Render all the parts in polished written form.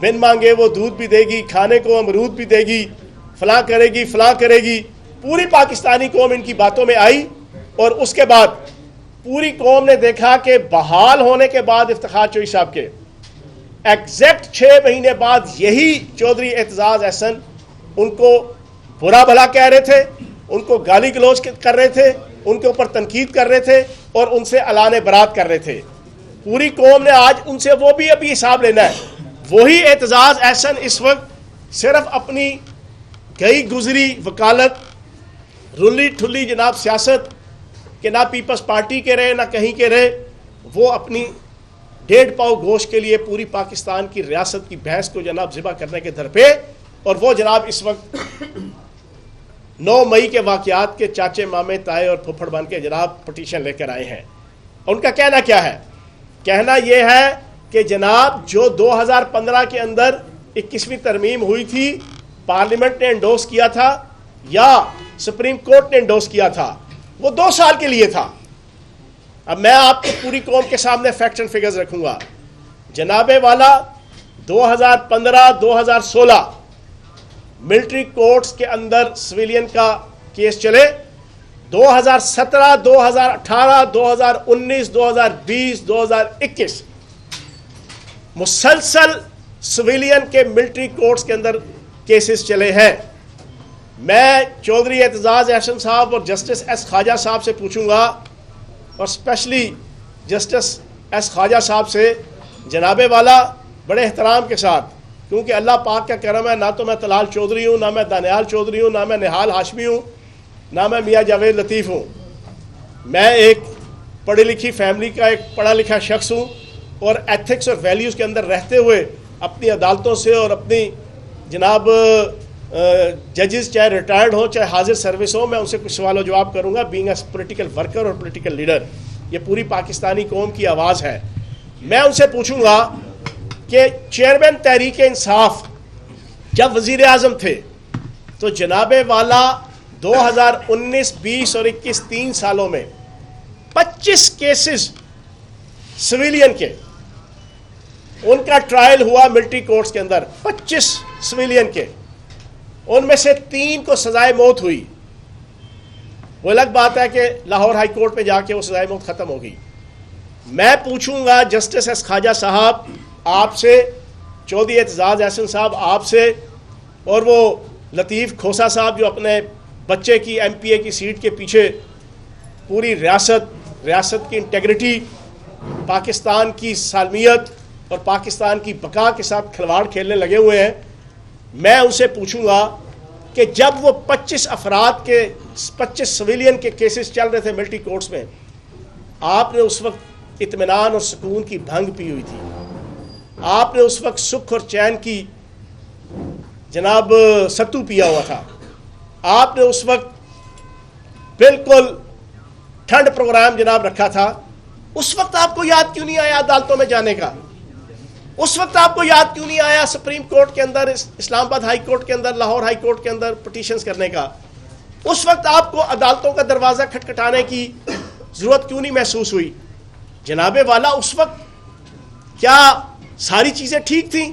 بن مانگے وہ دودھ بھی دے گی، کھانے کو امرود بھی دے گی، فلاں کرے گی فلاں کرے گی. پوری پاکستانی قوم ان کی باتوں میں آئی، اور اس کے بعد پوری قوم نے دیکھا کہ بحال ہونے کے بعد افتخار چوہی صاحب کے ایگزیکٹ 6 مہینے بعد یہی چودھری اعتزاز احسن ان کو برا بھلا کہہ رہے تھے، ان کو گالی گلوچ کر رہے تھے، ان کے اوپر تنقید کر رہے تھے اور ان سے اعلان برات کر رہے تھے. پوری قوم نے آج ان سے وہ بھی ابھی حساب لینا ہے. وہی اعتزاز احسن اس وقت صرف اپنی گئی گزری وکالت، رلی ٹھلی جناب سیاست کہ نہ پیپلز پارٹی کے رہے نہ کہیں کے رہے، وہ اپنی 1.5 پاؤ گوشت کے لیے پوری پاکستان کی ریاست کی بھینس کو جناب ذبح کرنے کے در پہ، اور وہ جناب اس وقت 9 مئی کے واقعات کے چاچے مامے تائے اور پھپھڑ بن کے جناب پٹیشن لے کر آئے ہیں. ان کا کہنا کیا ہے؟ کہنا یہ ہے کہ جناب جو 2015 کے اندر 21ویں ترمیم ہوئی تھی، پارلیمنٹ نے انڈوس کیا تھا یا سپریم کورٹ نے انڈوس کیا تھا، وہ 2 سال کے لیے تھا. اب میں آپ کو پوری قوم کے سامنے فیکٹس اینڈ فگرز رکھوں گا. جناب والا 2015-2016 ملٹری کورٹس کے اندر سویلین کا کیس چلے. 2017 2018 2019 2020 2021 مسلسل سویلین کے ملٹری کورٹس کے اندر کیسز چلے ہیں. میں چودھری اعتزاز احسن صاحب اور جسٹس ایس خواجہ صاحب سے پوچھوں گا، اور اسپیشلی جسٹس ایس خواجہ صاحب سے، جناب والا بڑے احترام کے ساتھ، کیونکہ اللہ پاک کا کرم ہے، نہ تو میں طلال چودھری ہوں، نہ میں دانیال چودھری ہوں، نہ میں نہال ہاشمی ہوں، نہ میں میاں جاوید لطیف ہوں. میں ایک پڑھی لکھی فیملی کا ایک پڑھا لکھا شخص ہوں، اور ایتھکس اور ویلیوز کے اندر رہتے ہوئے اپنی عدالتوں سے اور اپنی جناب ججز چاہے ریٹائرڈ ہوں چاہے حاضر سروس ہوں، میں ان سے کچھ سوال و جواب کروں گا. بینگ اے پولیٹیکل ورکر اور پولیٹیکل لیڈر، یہ پوری پاکستانی قوم کی آواز ہے. میں ان سے پوچھوں گا کہ چیئرمین تحریک انصاف جب وزیر اعظم تھے تو جناب والا 2019 20 اور 21 3 سالوں میں 25 کیسز سویلین کے ان کا ٹرائل ہوا ملٹری کورٹس کے اندر. 25 سویلین کے، ان میں سے 3 کو سزائے موت ہوئی. وہ الگ بات ہے کہ لاہور ہائی کورٹ میں جا کے وہ سزائے موت ختم ہو گئی. میں پوچھوں گا جسٹس ایس خواجہ صاحب آپ سے، چودھری اعتزاز احسن صاحب آپ سے، اور وہ لطیف کھوسا صاحب جو اپنے بچے کی ایم پی اے کی سیٹ کے پیچھے پوری ریاست کی انٹیگریٹی، پاکستان کی سالمیت اور پاکستان کی بقا کے ساتھ کھلواڑ کھیلنے لگے ہوئے ہیں. میں ان سے پوچھوں گا کہ جب وہ 25 افراد کے 25 سویلین کے کیسز چل رہے تھے ملٹری کورٹس میں، آپ نے اس وقت اطمینان اور سکون کی بھنگ پی ہوئی تھی، آپ نے اس وقت سکھ اور چین کی جناب ستو پیا ہوا تھا، آپ نے اس وقت بالکل ٹھنڈ پروگرام جناب رکھا تھا. اس وقت آپ کو یاد کیوں نہیں آیا عدالتوں میں جانے کا؟ اس وقت آپ کو یاد کیوں نہیں آیا سپریم کورٹ کے اندر، اسلام آباد ہائی کورٹ کے اندر، لاہور ہائی کورٹ کے اندر پٹیشنز کرنے کا؟ اس وقت آپ کو عدالتوں کا دروازہ کھٹکھٹانے کی ضرورت کیوں نہیں محسوس ہوئی؟ جناب والا اس وقت کیا ساری چیزیں ٹھیک تھیں؟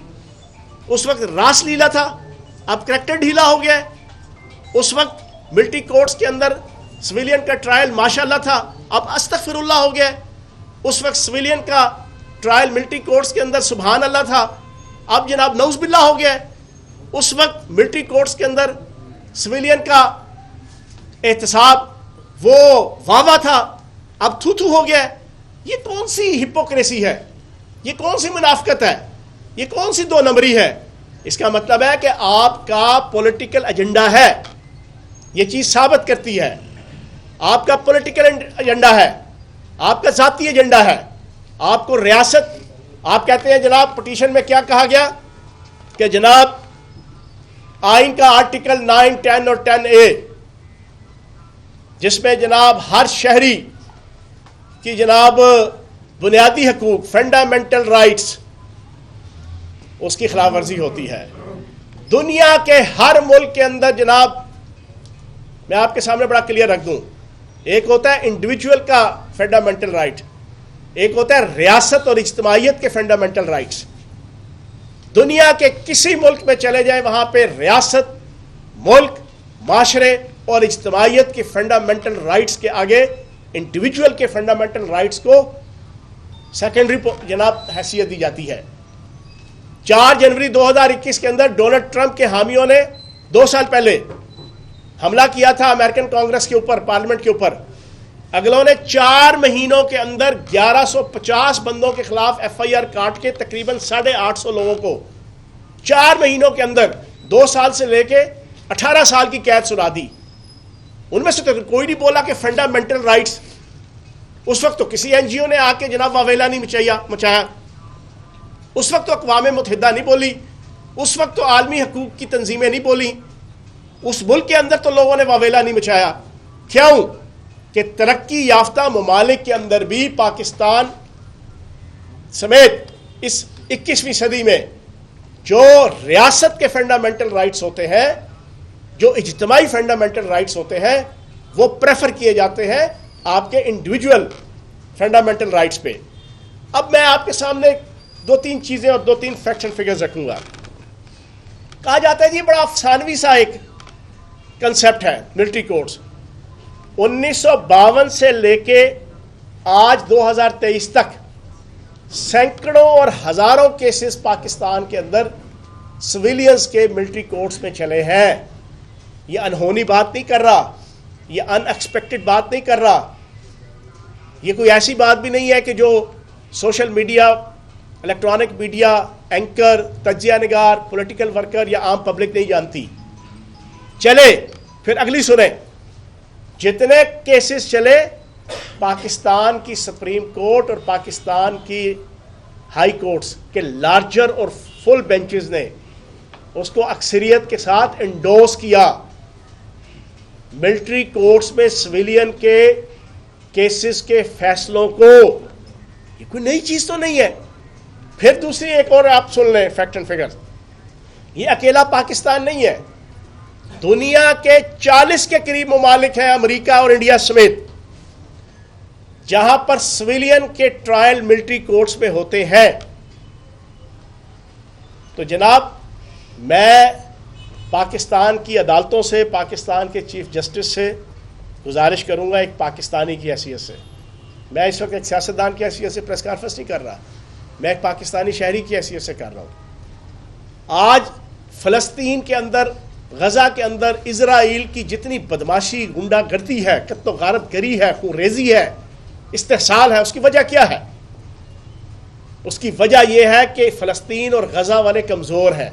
اس وقت راس لیلا تھا، اب کریکٹر ڈھیلا ہو گیا ہے. اس وقت ملٹری کورٹس کے اندر سویلین کا ٹرائل ماشاءاللہ تھا، اب استغفر اللہ ہو گیا ہے. اس وقت سویلین کا ٹرائل ملٹری کورٹس کے اندر سبحان اللہ تھا، اب جناب نعوذ باللہ ہو گیا ہے. اس وقت ملٹری کورٹس کے اندر سویلین کا احتساب وہ واہ تھا، اب تھو ہو گیا ہے. یہ کون سی ہپوکریسی ہے؟ یہ کون سی منافقت ہے؟ یہ کون سی 2 نمبری ہے؟ اس کا مطلب ہے کہ آپ کا پولیٹیکل ایجنڈا ہے. یہ چیز ثابت کرتی ہے آپ کا پولیٹیکل ایجنڈا ہے، آپ کا ذاتی ایجنڈا ہے. آپ کو ریاست، آپ کہتے ہیں جناب پٹیشن میں کیا کہا گیا کہ جناب آئین کا آرٹیکل 9 10 اور 10A جس میں جناب ہر شہری کی جناب بنیادی حقوق فنڈامنٹل رائٹس اس کی خلاف ورزی ہوتی ہے. دنیا کے ہر ملک کے اندر جناب میں آپ کے سامنے بڑا کلیئر رکھ دوں، ایک ہوتا ہے انڈیویجول کا فنڈامنٹل رائٹ، ایک ہوتا ہے ریاست اور اجتماعیت کے فنڈامنٹل رائٹس. دنیا کے کسی ملک میں چلے جائیں وہاں پہ ریاست، ملک، معاشرے اور اجتماعیت کے فنڈامنٹل رائٹس کے آگے انڈیویجول کے فنڈامنٹل رائٹس کو سیکنڈری جناب حیثیت دی جاتی ہے۔ 4 جنوری 2021 کے اندر ڈونلڈ ٹرمپ کے حامیوں نے 2 سال پہلے حملہ کیا تھا امریکن کانگریس کے اوپر، پارلیمنٹ کے اوپر۔ اگلوں نے 4 مہینوں کے اندر 1150 بندوں کے خلاف ایف آئی آر کاٹ کے تقریباً 850 لوگوں کو 4 مہینوں کے اندر 2 سال سے لے کے 18 سال کی قید سنا دی۔ ان میں سے تو کوئی نہیں بولا کہ فنڈامنٹل رائٹس، اس وقت تو کسی این جی او نے آ کے جناب واویلا نہیں مچایا، اس وقت تو اقوام متحدہ نہیں بولی، اس وقت تو عالمی حقوق کی تنظیمیں نہیں بولی، اس ملک کے اندر تو لوگوں نے واویلا نہیں مچایا۔ کیوں؟ کہ ترقی یافتہ ممالک کے اندر بھی پاکستان سمیت اس 21ویں صدی میں جو ریاست کے فنڈامنٹل رائٹس ہوتے ہیں، جو اجتماعی فنڈامنٹل رائٹس ہوتے ہیں، وہ پریفر کیے جاتے ہیں آپ کے انڈیویجول فنڈامنٹل رائٹس پہ۔ اب میں آپ کے سامنے 2-3 چیزیں اور 2-3 فیکٹس اینڈ فگرز رکھوں گا۔ کہا جاتا ہے جی بڑا افسانوی سا ایک کنسیپٹ ہے ملٹری کورٹس۔ 1952 سے لے کے آج 2023 تک سینکڑوں اور ہزاروں کیسز پاکستان کے اندر سویلینز کے ملٹری کورٹس میں چلے ہیں۔ یہ انہونی بات نہیں کر رہا، یہ ان ایکسپیکٹڈ بات نہیں کر رہا، یہ کوئی ایسی بات بھی نہیں ہے کہ جو social media, electronic media, anchor, تجزیہ نگار، پولیٹیکل ورکر یا عام پبلک نہیں جانتی۔ چلے پھر اگلی سنیں، جتنے کیسز چلے پاکستان کی سپریم کورٹ اور پاکستان کی ہائی کورٹس کے لارجر اور فل بینچز نے اس کو اکثریت کے ساتھ انڈورس کیا۔ ملٹری کورٹس میں سویلین کے کیسز کے فیصلوں کو، یہ کوئی نئی چیز تو نہیں ہے۔ پھر دوسری ایک اور آپ سن لیں فیکٹ اینڈ فگر، یہ اکیلا پاکستان نہیں ہے، دنیا کے 40 کے قریب ممالک ہیں، امریکہ اور انڈیا سمیت، جہاں پر سویلین کے ٹرائل ملٹری کورٹس میں ہوتے ہیں۔ تو جناب میں پاکستان کی عدالتوں سے، پاکستان کے چیف جسٹس سے گزارش کروں گا، ایک پاکستانی کی حیثیت سے، میں اس وقت ایک سیاستدان کی حیثیت سے پریس کانفرنس نہیں کر رہا، میں ایک پاکستانی شہری کی حیثیت سے کر رہا ہوں۔ آج فلسطین کے اندر، غزہ کے اندر اسرائیل کی جتنی بدماشی، غنڈہ گردی ہے، قتل و غارت گری ہے، خون ریزی ہے، استحصال ہے، اس کی وجہ کیا ہے؟ اس کی وجہ یہ ہے کہ فلسطین اور غزہ والے کمزور ہیں،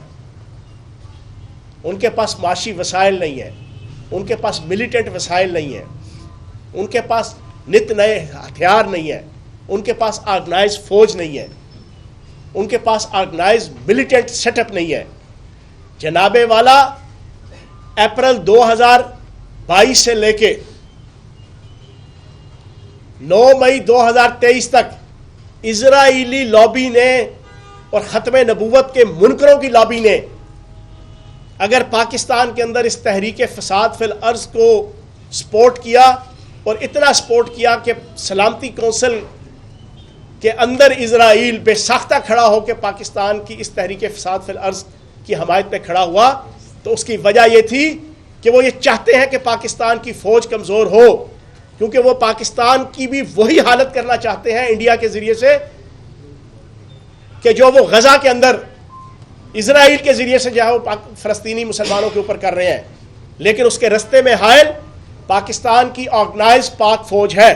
ان کے پاس معاشی وسائل نہیں ہیں، ان کے پاس ملیٹنٹ وسائل نہیں ہیں، ان کے پاس نت نئے ہتھیار نہیں ہیں، ان کے پاس آرگنائز فوج نہیں ہے، ان کے پاس آرگنائز ملیٹنٹ سیٹ اپ نہیں ہے۔ جناب والا اپریل 2022 سے لے کے 9 مئی 2023 تک اسرائیلی لابی نے اور ختم نبوت کے منکروں کی لابی نے اگر پاکستان کے اندر اس تحریک فساد فی الارض کو سپورٹ کیا، اور اتنا سپورٹ کیا کہ سلامتی کونسل کے اندر اسرائیل بے ساختہ کھڑا ہو کے پاکستان کی اس تحریک فساد فی الارض کی حمایت میں کھڑا ہوا، تو اس کی وجہ یہ تھی کہ وہ یہ چاہتے ہیں کہ پاکستان کی فوج کمزور ہو، کیونکہ وہ پاکستان کی بھی وہی حالت کرنا چاہتے ہیں انڈیا کے ذریعے سے کہ جو وہ غزہ کے اندر اسرائیل کے ذریعے سے جہاں وہ فلسطینی مسلمانوں کے اوپر کر رہے ہیں، لیکن اس کے رستے میں حائل پاکستان کی آرگنائز پاک فوج ہے۔